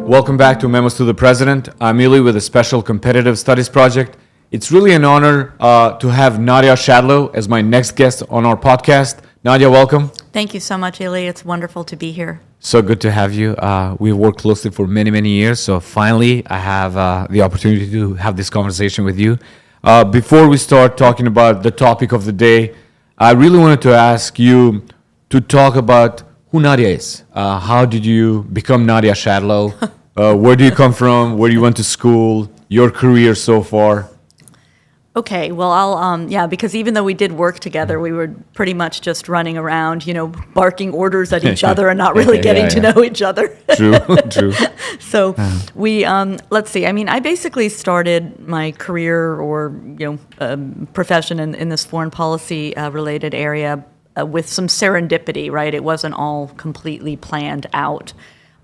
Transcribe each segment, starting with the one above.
Welcome back to Memos to the President. I'm Ylli with a special competitive studies project. It's really an honor to have Nadia Schadlow as my next guest on our podcast. Nadia, welcome. Thank you so much, Ylli. It's wonderful to be here. So good to have you. We've worked closely for many, many years, so finally I have the opportunity to have this conversation with you. Before we start talking about the topic of the day, I really wanted to ask you to talk about who Nadia is. How did you become Nadia Schadlow? Where do you come from? Where you went to school? Your career so far? Okay, well, I'll, because even though we did work together, we were pretty much just running around, barking orders at each other and not really getting to know each other. True. So we, let's see, I basically started my career or, profession in this foreign policy related area with some serendipity, right? It wasn't all completely planned out.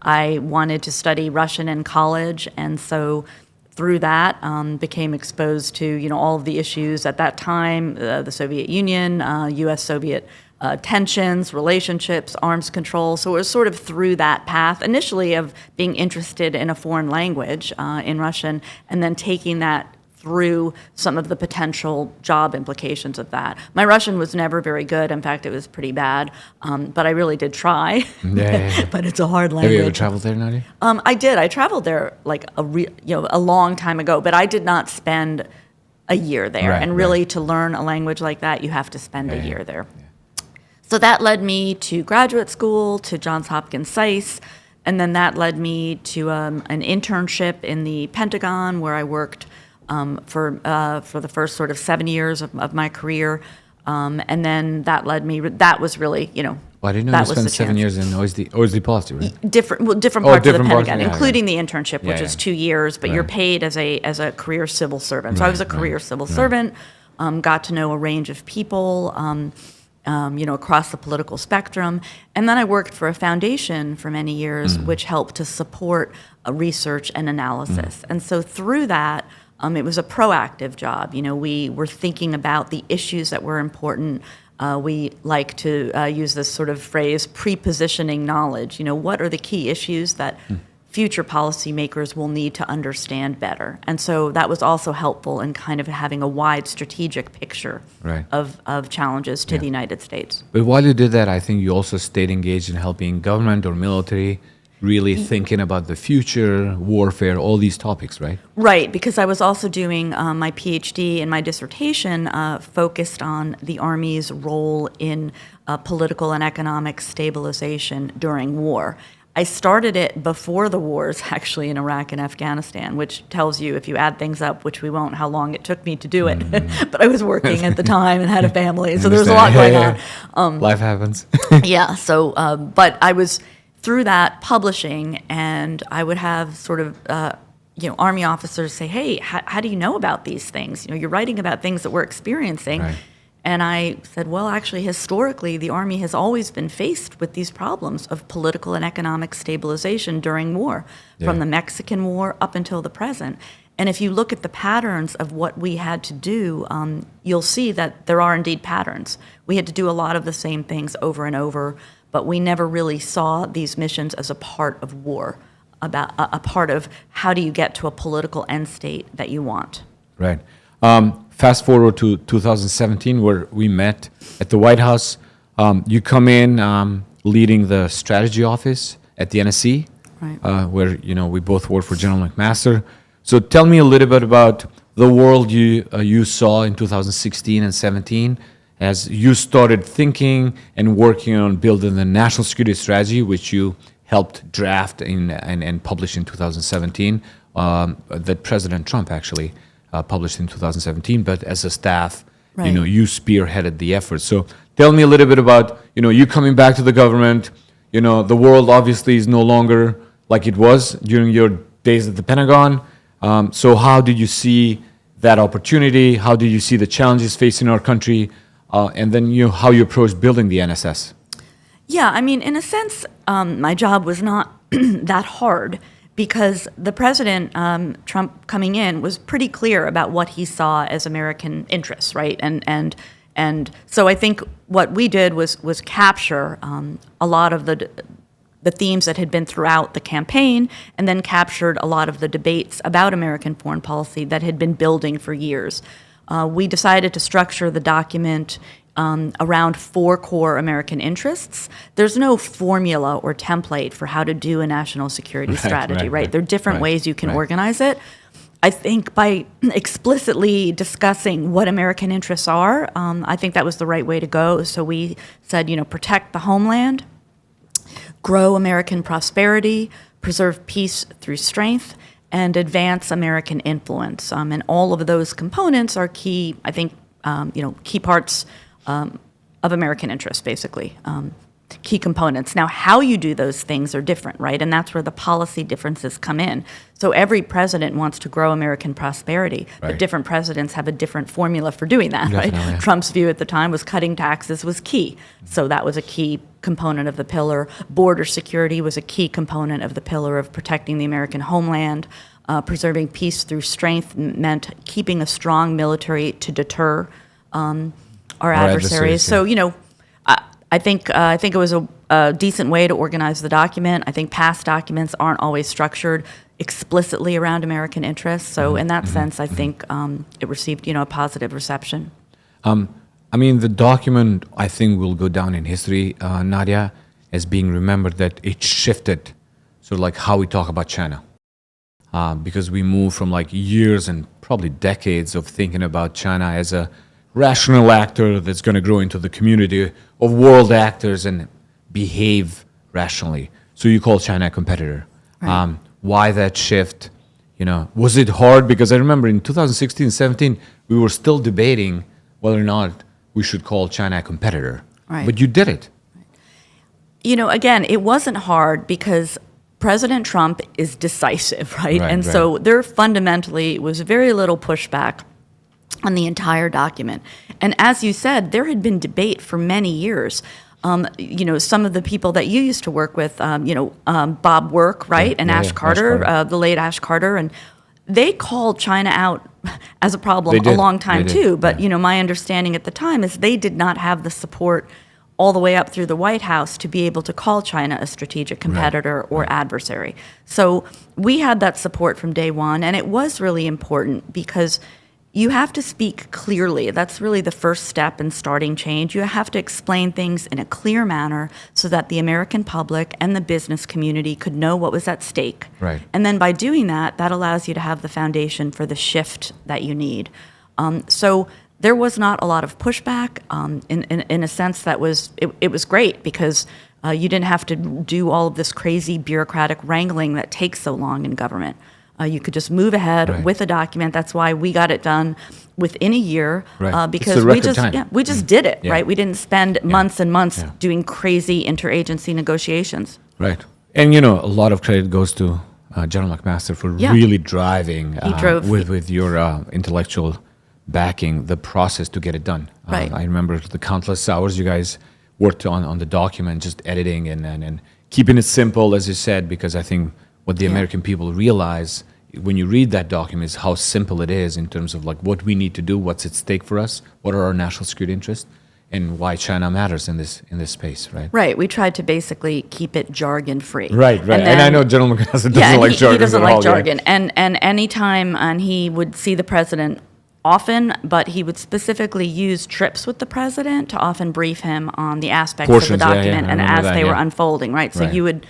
I wanted to study Russian in college, and so through that became exposed to all of the issues at that time, the Soviet Union, U.S.-Soviet tensions, relationships, arms control. So it was sort of through that path, initially of being interested in a foreign language, in Russian, and then taking that through some of the potential job implications of that. My Russian was never very good. In fact, it was pretty bad, but I really did try. But it's a hard language. Have you ever traveled there, Nadia? I did. I traveled there like a long time ago, but I did not spend a year there. To learn a language like that, you have to spend a year there. So that led me to graduate school, to Johns Hopkins SAIS, and then that led me to an internship in the Pentagon, where I worked for the first sort of 7 years of my career, and then that led me. That was really, Well, I didn't know you spent 7 years in OSD policy, right? Different parts of the Pentagon, including the internship, which is 2 years, but you're paid as a career civil servant. So I was a career civil servant. Got to know a range of people, across the political spectrum, and then I worked for a foundation for many years, which helped to support research and analysis. And so through that. It was a proactive job. We were thinking about the issues that were important. We like to use this sort of phrase, pre-positioning knowledge. What are the key issues that future policymakers will need to understand better? And so that was also helpful in kind of having a wide strategic picture of challenges to the United States. But while you did that, I think you also stayed engaged in helping government or military really thinking about the future, warfare, all these topics, right? Right, because I was also doing my PhD and my dissertation focused on the Army's role in political and economic stabilization during war. I started it before the wars, actually, in Iraq and Afghanistan, which tells you, if you add things up, which we won't, how long it took me to do it. But I was working at the time and had a family, so there was a lot going on. Life happens. But I was through that publishing, and I would have sort of, Army officers say, hey, how do you know about these things? You're writing about things that we're experiencing. Right. And I said, well, actually, historically, the Army has always been faced with these problems of political and economic stabilization during war, from the Mexican War up until the present. And if you look at the patterns of what we had to do, you'll see that there are indeed patterns. We had to do a lot of the same things over and over, but we never really saw these missions as a part of war, about a part of how do you get to a political end state that you want. Right. Fast forward to 2017, where we met at the White House. You come in leading the strategy office at the NSC, where we both work for General McMaster. So tell me a little bit about the world you saw in 2016 and 17. As you started thinking and working on building the national security strategy, which you helped draft and publish in 2017, that President Trump actually published in 2017, but as a staff, you spearheaded the effort. So tell me a little bit about, you coming back to the government. The world obviously is no longer like it was during your days at the Pentagon. So how did you see that opportunity? How did you see the challenges facing our country? And then how you approach building the NSS. Yeah, in a sense, my job was not that hard, because the president, Trump, coming in was pretty clear about what he saw as American interests, right? And so I think what we did was capture a lot of the themes that had been throughout the campaign, and then captured a lot of the debates about American foreign policy that had been building for years. We decided to structure the document around 4 core American interests. There's no formula or template for how to do a national security strategy, right? There are different ways you can organize it. I think by explicitly discussing what American interests are, I think that was the right way to go. So we said, protect the homeland, grow American prosperity, preserve peace through strength, and advance American influence. And all of those components are key, I think, key parts of American interest, basically. Key components. Now, how you do those things are different, right? And that's where the policy differences come in. So every president wants to grow American prosperity, but different presidents have a different formula for doing that, right? Trump's view at the time was cutting taxes was key. So that was a key component of the pillar. Border security was a key component of the pillar of protecting the American homeland. Preserving peace through strength meant keeping a strong military to deter our adversaries. So, I think it was a decent way to organize the document. I think past documents aren't always structured explicitly around American interests. So in that sense, I think it received, a positive reception. The document, I think, will go down in history, Nadia, as being remembered that it shifted sort of like how we talk about China. Because we moved from like years and probably decades of thinking about China as a rational actor that's going to grow into the community of world actors and behave rationally. So you call China a competitor. Right. Why that shift? Was it hard? Because I remember in 2016, 17, we were still debating whether or not we should call China a competitor. Right. But you did it. Again, it wasn't hard because President Trump is decisive, right? And so there fundamentally was very little pushback on the entire document. And as you said, there had been debate for many years. Some of the people that you used to work with, Bob Work, right? And Ash Carter, the late Ash Carter, and they called China out as a problem a long time too. But, my understanding at the time is they did not have the support all the way up through the White House to be able to call China a strategic competitor or adversary. So we had that support from day one, and it was really important because you have to speak clearly. That's really the first step in starting change. You have to explain things in a clear manner so that the American public and the business community could know what was at stake. Right. And then by doing that, that allows you to have the foundation for the shift that you need. So there was not a lot of pushback. In a sense, that it was great because you didn't have to do all of this crazy bureaucratic wrangling that takes so long in government. You could just move ahead with a document. That's why we got it done within a year because we just did it, right? We didn't spend months and months doing crazy interagency negotiations. Right. And, a lot of credit goes to General McMaster for really driving with your intellectual backing the process to get it done. I remember the countless hours you guys worked on the document, just editing and keeping it simple, as you said, because I think what the American people realize when you read that document is how simple it is in terms of like what we need to do, what's at stake for us, what are our national security interests, and why China matters in this space, right? Right. We tried to basically keep it jargon free. Right. And I know General McMaster doesn't like jargon. He doesn't like jargon. And anytime he would see the president often, but he would specifically use trips with the president to often brief him on the aspects of the document and as they were unfolding, right? So you would.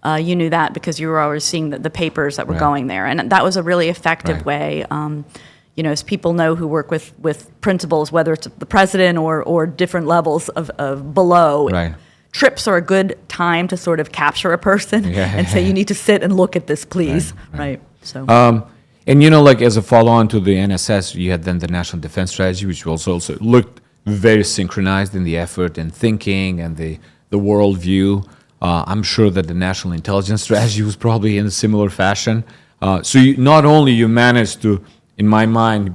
You knew that because you were always seeing the papers that were going there. And that was a really effective way. As people know who work with principals, whether it's the president or different levels of below, trips are a good time to sort of capture a person and say, you need to sit and look at this, please. Right. So. And, as a follow-on to the NSS, you had then the National Defense Strategy, which also looked very synchronized in the effort and thinking and the worldview. I'm sure that the National Intelligence Strategy was probably in a similar fashion. So not only you managed to, in my mind,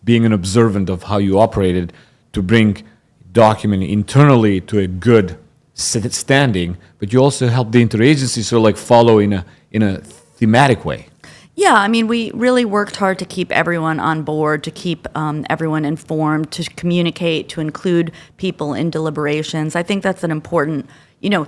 being an observant of how you operated, to bring document internally to a good standing, but you also helped the interagency sort of like follow in a thematic way. Yeah, I mean, we really worked hard to keep everyone on board, to keep everyone informed, to communicate, to include people in deliberations. I think that's an important,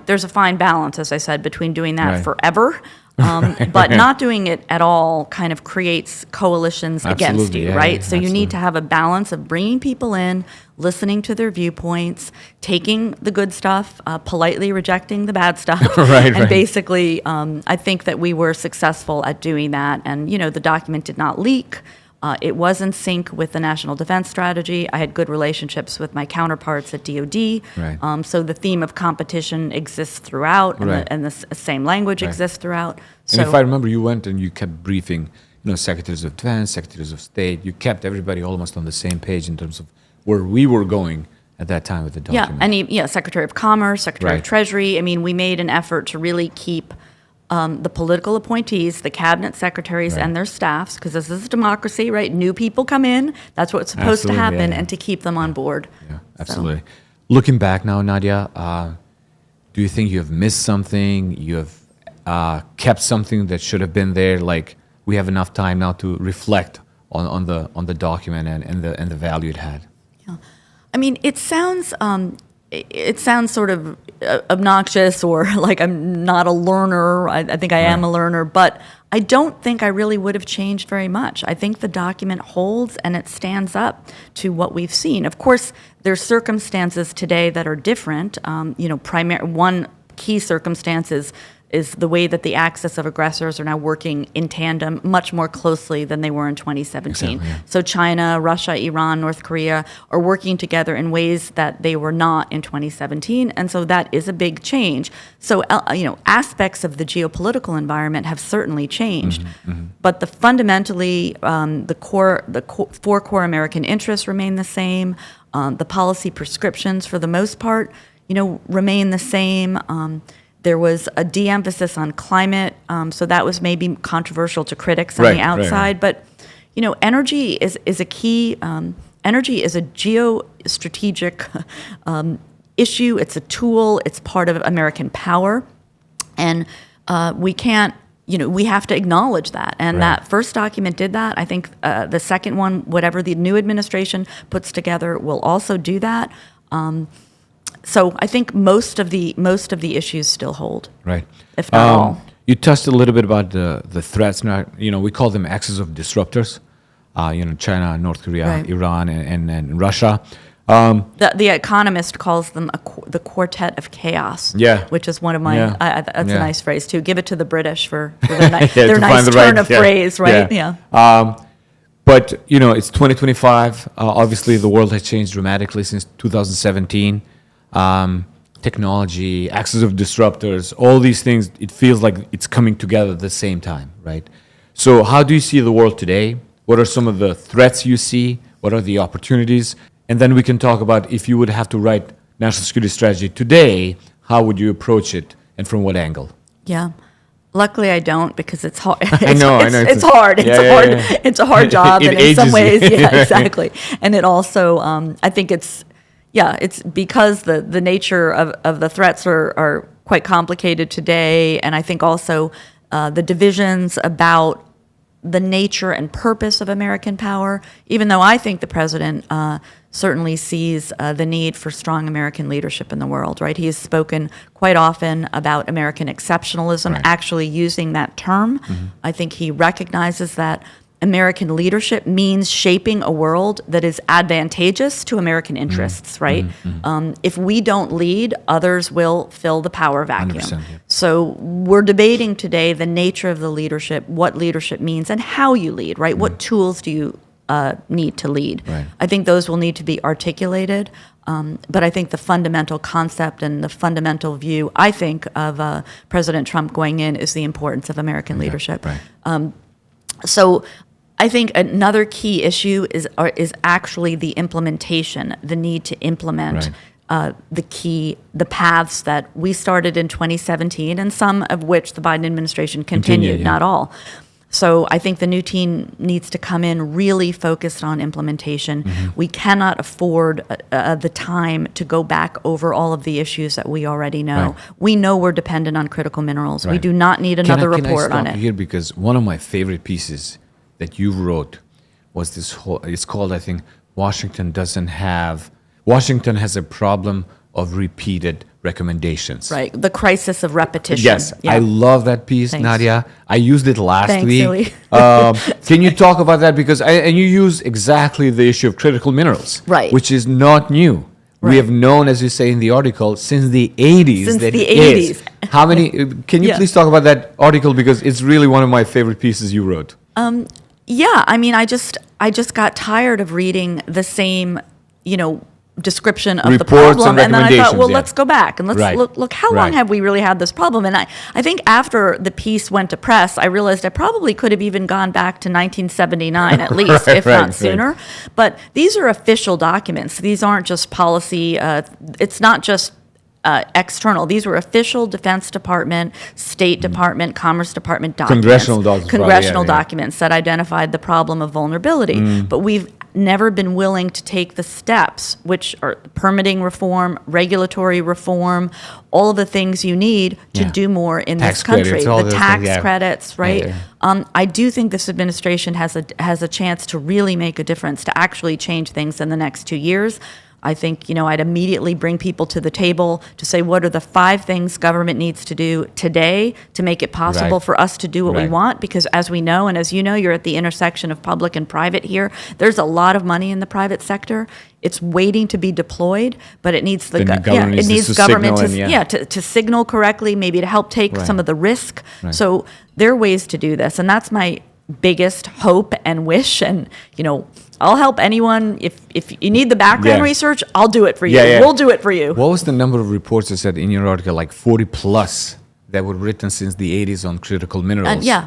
there's a fine balance, as I said, between doing that Right. forever, but not doing it at all kind of creates coalitions against Absolutely, you, yeah, right? yeah, So you need absolutely. to have a balance of bringing people in, listening to their viewpoints, taking the good stuff, politely rejecting the bad stuff. Right, and right. basically, I think that we were successful at doing that. And, the document did not leak. It was in sync with the National Defense Strategy. I had good relationships with my counterparts at DoD. Right. So the theme of competition exists throughout, and, Right. the same language Right. exists throughout. And if I remember, you went and you kept briefing, secretaries of defense, secretaries of state. You kept everybody almost on the same page in terms of where we were going at that time with the document. Yeah, and Secretary of Commerce, Secretary Right. of Treasury. I mean, we made an effort to really keep the political appointees, the cabinet secretaries, Right. and their staffs, because this is a democracy, right? New people come in. That's what's supposed Absolutely, to happen, yeah. and to keep them on board. Yeah, absolutely. Looking back now, Nadia, do you think you have missed something? You have kept something that should have been there? Like, we have enough time now to reflect on the document and the value it had. Yeah. I mean, it sounds sort of obnoxious, or like I'm not a learner. I think I am a learner, but I don't think I really would have changed very much. I think the document holds and it stands up to what we've seen. Of course, there's circumstances today that are different. One key circumstance is the way that the axis of aggressors are now working in tandem much more closely than they were in 2017. Exactly, yeah. So China, Russia, Iran, North Korea are working together in ways that they were not in 2017, and so that is a big change. So aspects of the geopolitical environment have certainly changed, but fundamentally the four core American interests remain the same. The policy prescriptions, for the most part, remain the same. There was a de-emphasis on climate, so that was maybe controversial to critics on Right, the right, outside. right. But energy is a key. Energy is a geostrategic issue. It's a tool. It's part of American power, and we can't. We have to acknowledge that. And Right. that first document did that. I think the second one, whatever the new administration puts together, will also do that. So I think most of the issues still hold, Right. if not all. You touched a little bit about the threats. Now, we call them axes of disruptors. China, North Korea, Right. Iran, and Russia. The Economist calls them the quartet of chaos. Yeah. Which is one of my. Yeah. That's Yeah. a nice phrase too. Give it to the British for their, Yeah, their to nice find the turn right- of phrase, right? Yeah. But it's 2025. Obviously, the world has changed dramatically since 2017. Technology, axis of disruptors, all these things. It feels like it's coming together at the same time, right? So, how do you see the world today? What are some of the threats you see? What are the opportunities? And then we can talk about, if you would have to write national security strategy today, how would you approach it, and from what angle? Yeah. Luckily, I don't, because it's hard. I know. It's hard. It's yeah, hard. yeah. It's a hard job, It and in some ages ways, you. yeah, exactly. And it also, I think it's because the nature of the threats are quite complicated today, and I think also the divisions about the nature and purpose of American power, even though I think the president certainly sees the need for strong American leadership in the world, right? He has spoken quite often about American exceptionalism, Right. actually using that term. I think he recognizes that American leadership means shaping a world that is advantageous to American interests, right? If we don't lead, others will fill the power vacuum. 100%, yeah. So we're debating today the nature of the leadership, what leadership means, and how you lead, right? What tools do you need to lead? Right. I think those will need to be articulated. But I think the fundamental concept and the fundamental view, I think, of President Trump going in is the importance of American leadership. Right. So I think another key issue is actually the implementation, the need to implement the paths that we started in 2017, and some of which the Biden administration continued, yeah. not all. So I think the new team needs to come in really focused on implementation. We cannot afford the time to go back over all of the issues that we already know. Right. We know we're dependent on critical minerals. We Right. do not need another Can I report stop on you it. here, because one of my favorite pieces that you wrote was this whole, it's called, I think, Washington has a problem of repeated recommendations. Right, the crisis of repetition. Yes, Yeah. I love that piece, Thanks. Nadia. I used it last Thanks, week. Ylli. Can you talk about that? Because and you use exactly the issue of critical minerals, Right. which is not new. Right. We have known, as you say in the article, since the 80s. Since that the it 80s. is. How many? Can you Yeah. please talk about that article, because it's really one of my favorite pieces you wrote. Yeah, I mean, I just got tired of reading the same, description of the Reports problem, and and then I thought, well, recommendations, yeah. let's go back and let's Right. look how long Right. have we really had this problem? And I think after the piece went to press, I realized I probably could have even gone back to 1979 at least, Right, if right, not sooner. But these are official documents. These aren't just policy. It's not just external. These were official Defense Department, State Department, Commerce Department documents. Congressional documents, Congressional yeah, yeah. documents that identified the problem of vulnerability. But we've never been willing to take the steps, which are permitting reform, regulatory reform, all of the things you need to Yeah. do more in Tax this country. credits, all The those tax things, yeah. credits, right? Yeah. I do think this administration has a chance to really make a difference, to actually change things in the next 2 years. I think, I'd immediately bring people to the table to say, what are the 5 things government needs to do today to make it possible Right. for us to do what we Right. want? Because as we know, and as you know, you're at the intersection of public and private here. There's a lot of money in the private sector. It's waiting to be deployed, but it needs The government it needs needs to government signal to signal correctly, maybe to help take Right. some of the risk. Right. So there are ways to do this, and that's my biggest hope and wish. And I'll help anyone. If you need the background Yeah. research, I'll do it for you. Yeah, yeah. We'll do it for you. What was the number of reports you said in your article, like 40 plus, that were written since the 80s on critical minerals? Yeah,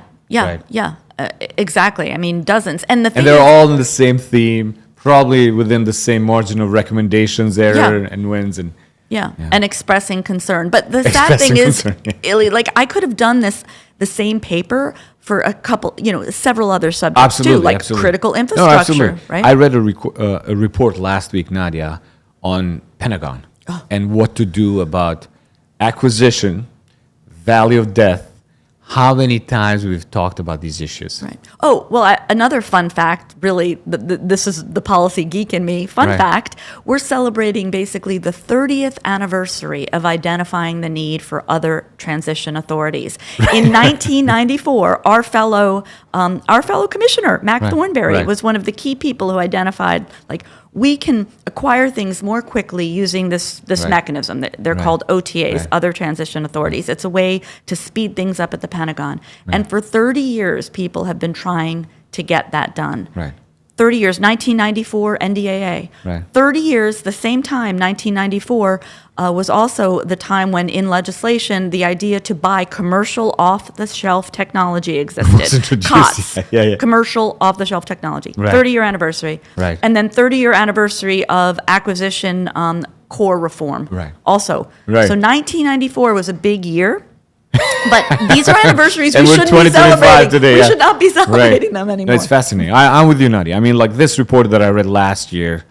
exactly. I mean, dozens. And the thing And they're is, all in the same theme, probably within the same margin of recommendations, error, Yeah. and wins. And yeah, and expressing concern. But the sad Expressing thing is, concern, yeah. Ylli, like I could have done the same paper for a couple, several other subjects absolutely, too, like absolutely. critical No, infrastructure, absolutely. right? I read a report last week, Nadia, on Pentagon and what to do about acquisition, valley of death. How many times we've talked about these issues? Right. Oh, well, another fun fact, really, this is the policy geek in me. Fun Right. fact, we're celebrating basically the 30th anniversary of identifying the need for other transition authorities. In 1994, our fellow commissioner, Mac Right. Thornberry, Right. was one of the key people who identified, like, we can acquire things more quickly using this Right. mechanism. They're Right. called OTAs, Right. other transition authorities. It's a way to speed things up at the Pentagon. And for 30 years, people have been trying to get that done. Right. 30 years, 1994 NDAA. Right. 30 years, the same time, 1994, was also the time when in legislation, the idea to buy commercial off-the-shelf technology existed. Was introduced, COTS, yeah. commercial off-the-shelf technology. Right. 30-year anniversary. Right. And then 30-year anniversary of acquisition core reform. Right. Also. Right. So 1994 was a big year. But these are anniversaries And we we're shouldn't be 2025 celebrating. today, We yeah. should not be celebrating Right. them No, anymore. it's fascinating. I'm with you, Nadia. I mean, like this report that I read last year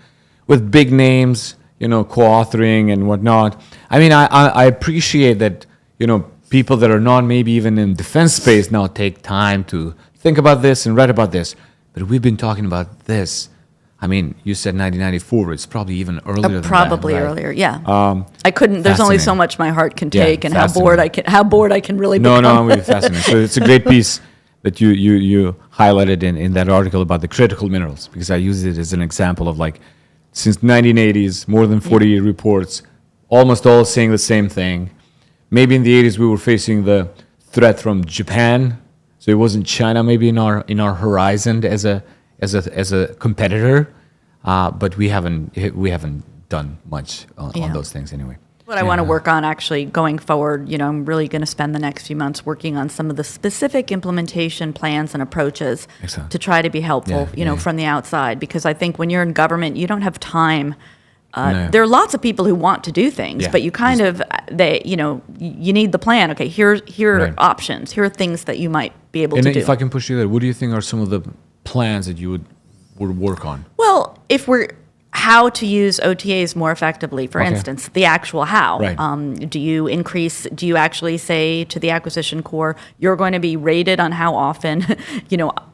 with big names, co-authoring and whatnot. I mean, I appreciate that, people that are not maybe even in defense space now take time to think about this and read about this. But we've been talking about this. I mean, you said 1994. It's probably even earlier than that. Probably right? earlier, yeah. I couldn't. There's only so fascinating. much my heart can Yeah, take, and how bored I can really No, become. no, I'm really fascinated. So it's a great piece that you highlighted in that article about the critical minerals, because I used it as an example of like, since 1980s, more than 40 reports, almost all saying the same thing. Maybe in the 80s we were facing the threat from Japan, so it wasn't China maybe in our horizon as a competitor, but we haven't done much on those things anyway. What I want to work on actually going forward, I'm really going to spend the next few months working on some of the specific implementation plans and approaches Excellent. to try to be helpful, Yeah. from the outside. Because I think when you're in government, you don't have time No. there are lots of people who want to do things, Yeah. but you kind of, you need the plan. Okay, here are Right. options. Here are things that you might be able And to do. if I can push you there, what do you think are some of the plans that you would work on? Well, if we're how to use OTAs more effectively, for Okay. instance, the actual how. Right. Do you actually say to the acquisition corps, you're going to be rated on how often,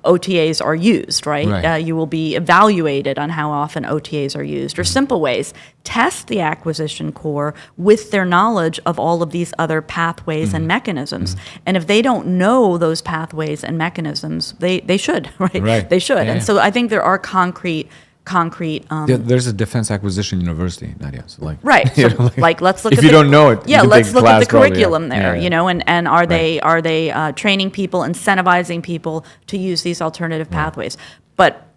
OTAs are used, right? Right. You will be evaluated on how often OTAs are used. Or simple ways, test the acquisition corps with their knowledge of all of these other pathways and mechanisms. And if they don't know those pathways and mechanisms, they should, right? Right. They should. Yeah, And yeah. so I think there are concrete There's a defense acquisition university, Nadia. So right. So, let's look if at you don't know it, you Yeah, can let's take a look at class the probably, curriculum yeah. there, Yeah, yeah. and are they training people, incentivizing people to use these alternative pathways? But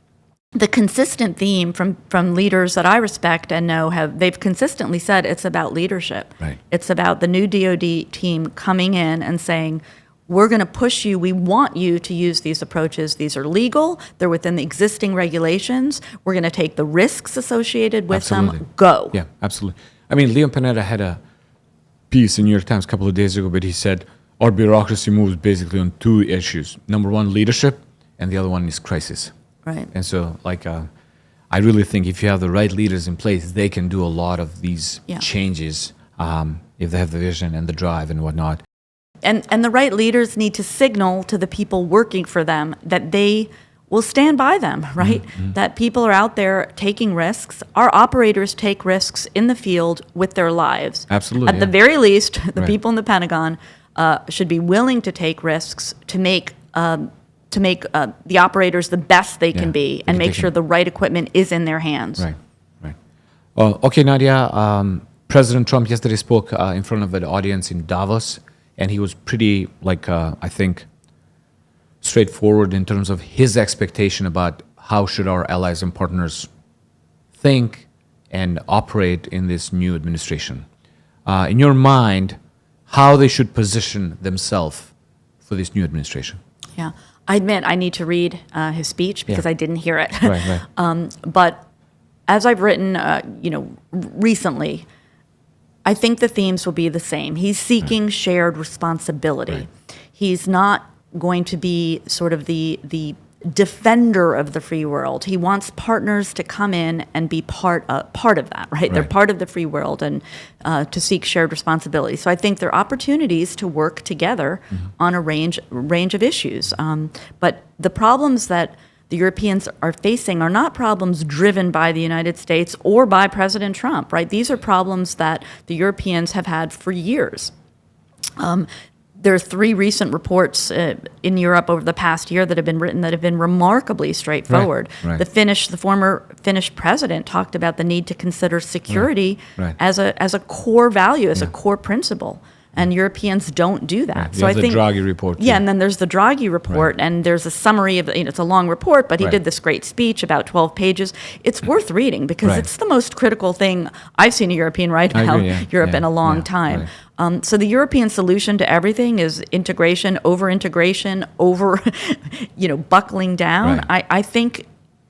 the consistent theme from leaders that I respect and know they've consistently said it's about leadership. Right. It's about the new DoD team coming in and saying, we're going to push you. We want you to use these approaches. These are legal. They're within the existing regulations. We're going to take the risks associated with Absolutely. them. Go. Yeah, absolutely. I mean, Leon Panetta had a piece in New York Times a couple of days ago, but he said our bureaucracy moves basically on two issues. Number one, leadership, and the other one is crisis. Right. And so, I really think if you have the right leaders in place, they can do a lot of these Yeah. changes if they have the vision and the drive and whatnot. And the right leaders need to signal to the people working for them that they will stand by them, right? That people are out there taking risks. Our operators take risks in the field with their lives. Absolutely, At the yeah. very least, the Right. people in the Pentagon should be willing to take risks to make the operators the best they can Yeah, be they and can make take sure it. the right equipment is in their hands. Right, right. Okay, Nadia, President Trump yesterday spoke in front of an audience in Davos, and he was pretty, I think, straightforward in terms of his expectation about how should our allies and partners think and operate in this new administration. In your mind, how they should position themselves for this new administration? Yeah. I admit I need to read his speech because Yeah. I didn't hear it. Right, right. But as I've written, recently, I think the themes will be the same. He's seeking shared responsibility. Right. He's not going to be sort of the defender of the free world. He wants partners to come in and be part of that, right? They're Right. part of the free world and to seek shared responsibility. So I think there are opportunities to work together on a range of issues. But the problems that the Europeans are facing are not problems driven by the United States or by President Trump, right? These are problems that the Europeans have had for years. There are 3 recent reports in Europe over the past year that have been written that have been remarkably straightforward. Right. The former Finnish president talked about the need to consider security Right. as a core value, as a core principle. And Europeans don't do that. Right. So You I have the think Draghi report, Yeah, too. and then there's the Draghi report, and there's a summary of it's a long report, but he Right. did this great speech about 12 pages. It's worth reading because Right. it's the most critical thing I've seen a European write I about agree, yeah, Europe yeah, in a long yeah, time. right. So the European solution to everything is integration, buckling down. Right.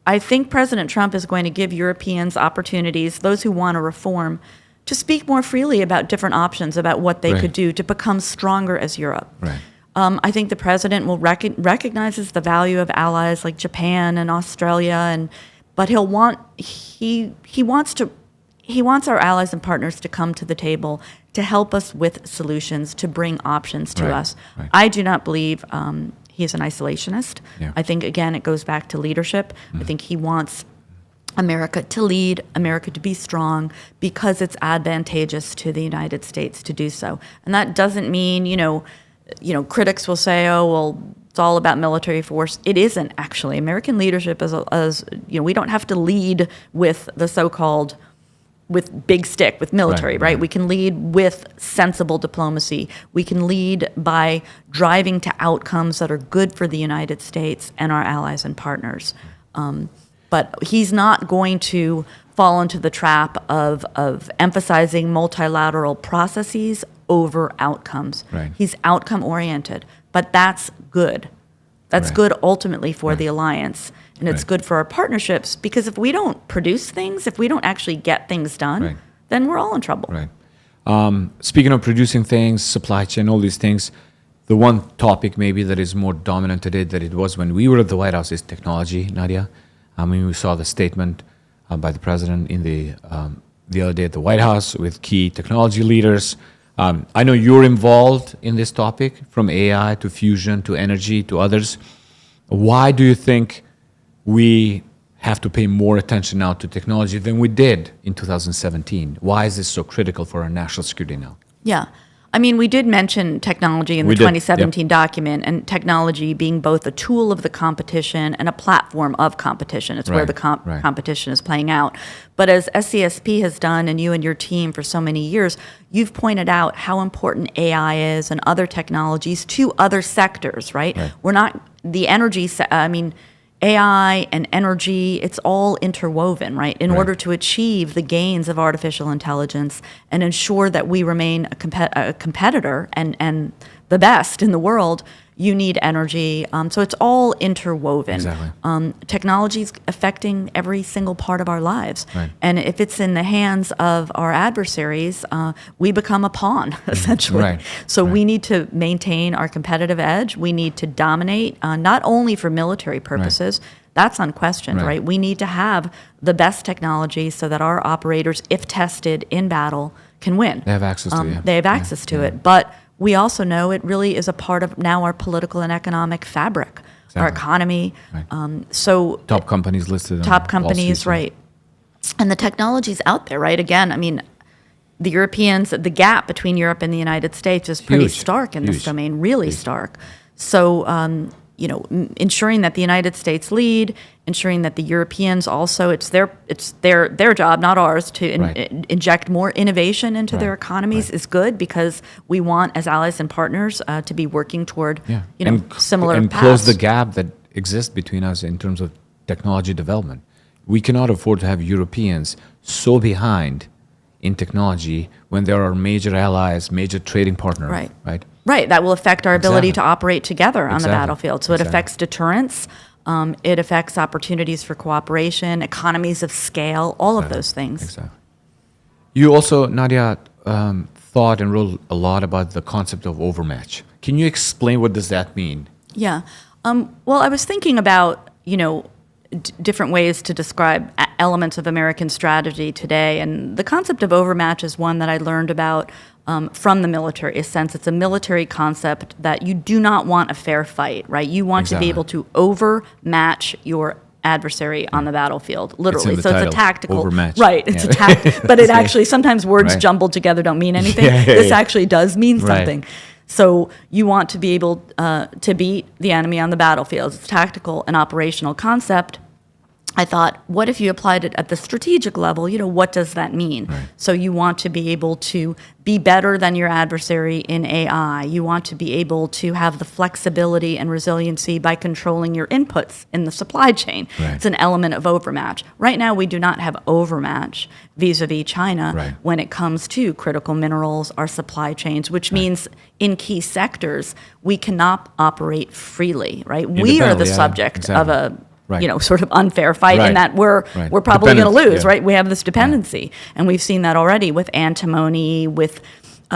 I think President Trump is going to give Europeans opportunities, those who want to reform, to speak more freely about different options, about what they Right. could do to become stronger as Europe. Right. I think the president will recognizes the value of allies like Japan and Australia, but he wants our allies and partners to come to the table to help us with solutions, to bring options to Right, us. right. I do not believe he's an isolationist. Yeah. I think, again, it goes back to leadership. I think he wants America to lead, America to be strong, because it's advantageous to the United States to do so. And that doesn't mean, critics will say, oh, well, it's all about military force. It isn't, actually. American leadership we don't have to lead with the so-called with big stick, with military, right? Right. We can lead with sensible diplomacy. We can lead by driving to outcomes that are good for the United States and our allies and partners. But he's not going to fall into the trap of emphasizing multilateral processes over outcomes. Right. He's outcome oriented, but that's good. That's Right. good ultimately for the alliance. and it's good for our partnerships, because if we don't produce things, if we don't actually get things done, then we're all in trouble. Right. Speaking of producing things, supply chain, all these things, the one topic maybe that is more dominant today than it was when we were at the White House is technology, Nadia. I mean, we saw the statement by the president in the other day at the White House with key technology leaders. I know you're involved in this topic, from AI to fusion to energy to others. Why do you think we have to pay more attention now to technology than we did in 2017? Why is this so critical for our national security now? Yeah. I mean, we did mention technology in the 2017 document, and technology being both a tool of the competition and a platform of competition. It's where the competition is playing out. But as SCSP has done, and you and your team for so many years, you've pointed out how important AI is and other technologies to other sectors, right? We're not the energy, AI and energy, it's all interwoven, right? In order to achieve the gains of artificial intelligence and ensure that we remain a competitor and the best in the world, you need energy. So it's all interwoven. Exactly. Technology is affecting every single part of our lives. And if it's in the hands of our adversaries, we become a pawn, essentially. So we need to maintain our competitive edge. We need to dominate, not only for military purposes. That's unquestioned, right? We need to have the best technology so that our operators, if tested in battle, can win. They have access to it. They have access to it. But we also know it really is a part of now our political and economic fabric, our economy. So top companies listed. Top companies, right? And the technology's out there, right? Again, I mean, the Europeans, the gap between Europe and the United States is pretty stark in this domain, really stark. So, ensuring that the United States lead, ensuring that the Europeans also, it's their job, not ours, to inject more innovation into their economies is good, because we want, as allies and partners, to be working toward similar and paths. close the gap that exists between us in terms of technology development. We cannot afford to have Europeans so behind in technology when there are major allies, major trading partners, Right, that will affect our ability to operate together on the battlefield. So it affects deterrence, it affects opportunities for cooperation, economies of scale, all of those things. Exactly. You also, Nadia, thought and wrote a lot about the concept of overmatch. Can you explain what does that mean? Yeah. Well, I was thinking about, different ways to describe elements of American strategy today. And the concept of overmatch is one that I learned about from the military. In a sense, it's a military concept that you do not want a fair fight, right? You want to be able to overmatch your adversary on the battlefield, literally. It's so it's a tactical, overmatch. Right? It's a but it actually, sometimes words jumbled together don't mean anything. This actually does mean something. So you want to be able to beat the enemy on the battlefield. It's a tactical and operational concept. I thought, what if you applied it at the strategic level? What does that mean? So you want to be able to be better than your adversary in AI. You want to be able to have the flexibility and resiliency by controlling your inputs in the supply chain. It's an element of overmatch. Right now, we do not have overmatch vis-a-vis China when it comes to critical minerals, our supply chains, which means in key sectors, we cannot operate freely, right? We are the subject of a sort of unfair fight, in that we're probably going to lose, right? We have this dependency, and we've seen that already with antimony, with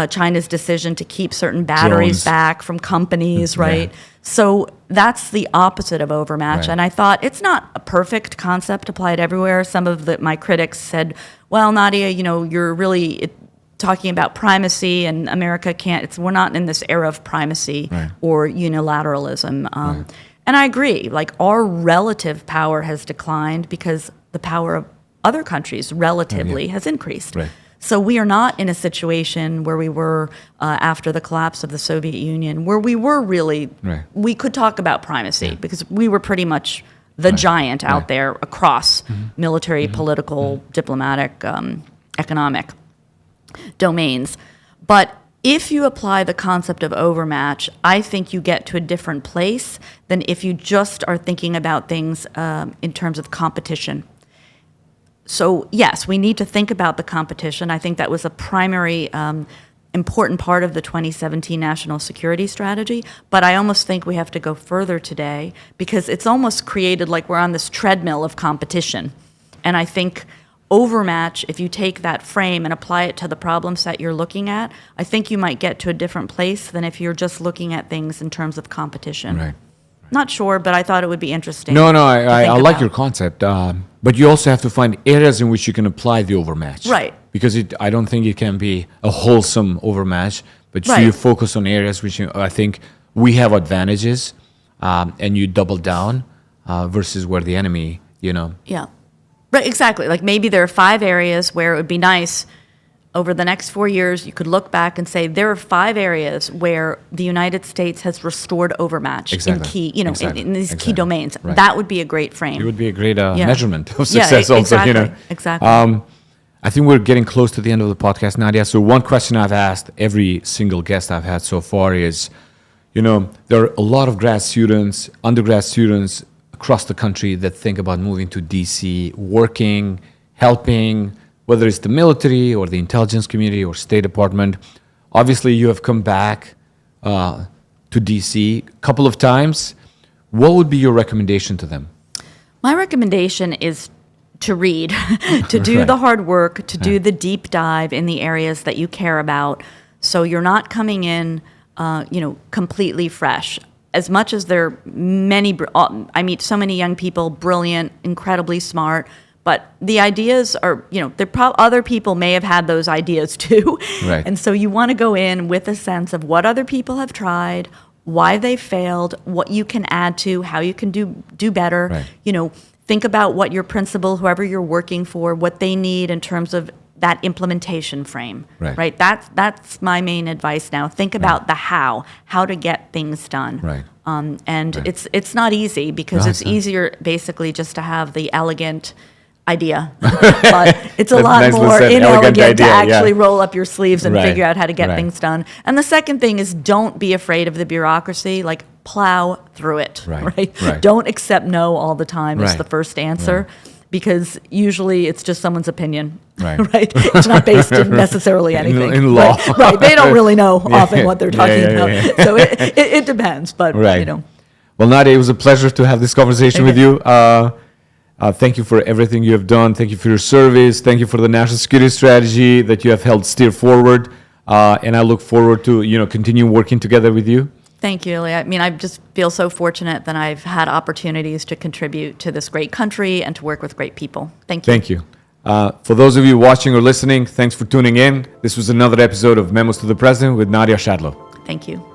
China's decision to keep certain batteries back from companies, right? So that's the opposite of overmatch, and I thought it's not a perfect concept applied everywhere. Some of my critics said, "Well, Nadia, you're really talking about primacy, and America can't. We're not in this era of primacy or unilateralism." And I agree, our relative power has declined because the power of other countries relatively has increased. So we are not in a situation where we were after the collapse of the Soviet Union, where we were really, we could talk about primacy because we were pretty much the giant out there across military, political, diplomatic, economic domains. But if you apply the concept of overmatch, I think you get to a different place than if you just are thinking about things in terms of competition. So yes, we need to think about the competition. I think that was a primary important part of the 2017 National Security Strategy, but I almost think we have to go further today because it's almost created like we're on this treadmill of competition. And I think Overmatch, if you take that frame and apply it to the problems that you're looking at, I think you might get to a different place than if you're just looking at things in terms of competition. Right. Not sure, but I thought it would be interesting. No, to I think like about. your concept, but you also have to find areas in which you can apply the overmatch. Right. Because I don't think it can be a wholesome overmatch, but Right. you focus on areas which I think we have advantages, and you double down versus where the enemy, Yeah. Right, exactly. Like maybe there are 5 areas where it would be nice over the next 4 years, you could look back and say there are 5 areas where the United States has restored overmatch Exactly. in key, Exactly. in these key Exactly. domains. Right. That would be a great frame. it would be a great Yeah. measurement of Yeah, success also, exactly. Exactly. I think we're getting close to the end of the podcast, Nadia. So one question I've asked every single guest I've had so far is, there are a lot of grad students, undergrad students across the country that think about moving to DC, working, helping, whether it's the military or the intelligence community or State Department. Obviously, you have come back to DC a couple of times. What would be your recommendation to them? My recommendation is to read, to do Right. the hard work, to do the deep dive in the areas that you care about, so you're not coming in, completely fresh. As much as there are I meet so many young people, brilliant, incredibly smart, but the ideas are, other people may have had those ideas too. Right. And so you want to go in with a sense of what other people have tried, why they failed, what you can add to, how you can do better. Right. Think about what your principal, whoever you're working for, what they need in terms of that implementation frame. Right. That's my main advice now. Think about the how to get things done. Right. And Right. it's not easy because No, it's it's not. easier basically just to have the elegant idea, but it's a That's lot nicely more said. Elegant inelegant to idea, actually yeah. roll up your sleeves and Right. figure out how to get Right. things done. And the second thing is don't be afraid of the bureaucracy. Like plow through it. Right. Right. Don't accept no all the time as Right. the first answer. Because usually it's just someone's opinion, Right. right? It's not based in necessarily anything. in law. Right. They don't really know often what they're Yeah, talking yeah, about. yeah. So it depends, but Right. Well, Nadia, it was a pleasure to have this conversation with Okay. you. Thank you for everything you have done. Thank you for your service. Thank you for the national security strategy that you have helped steer forward. And I look forward to continue working together with you. Thank you, Ylli. I mean, I just feel so fortunate that I've had opportunities to contribute to this great country and to work with great people. Thank you. Thank you. For those of you watching or listening, thanks for tuning in. This was another episode of Memos to the President with Nadia Schadlow. Thank you.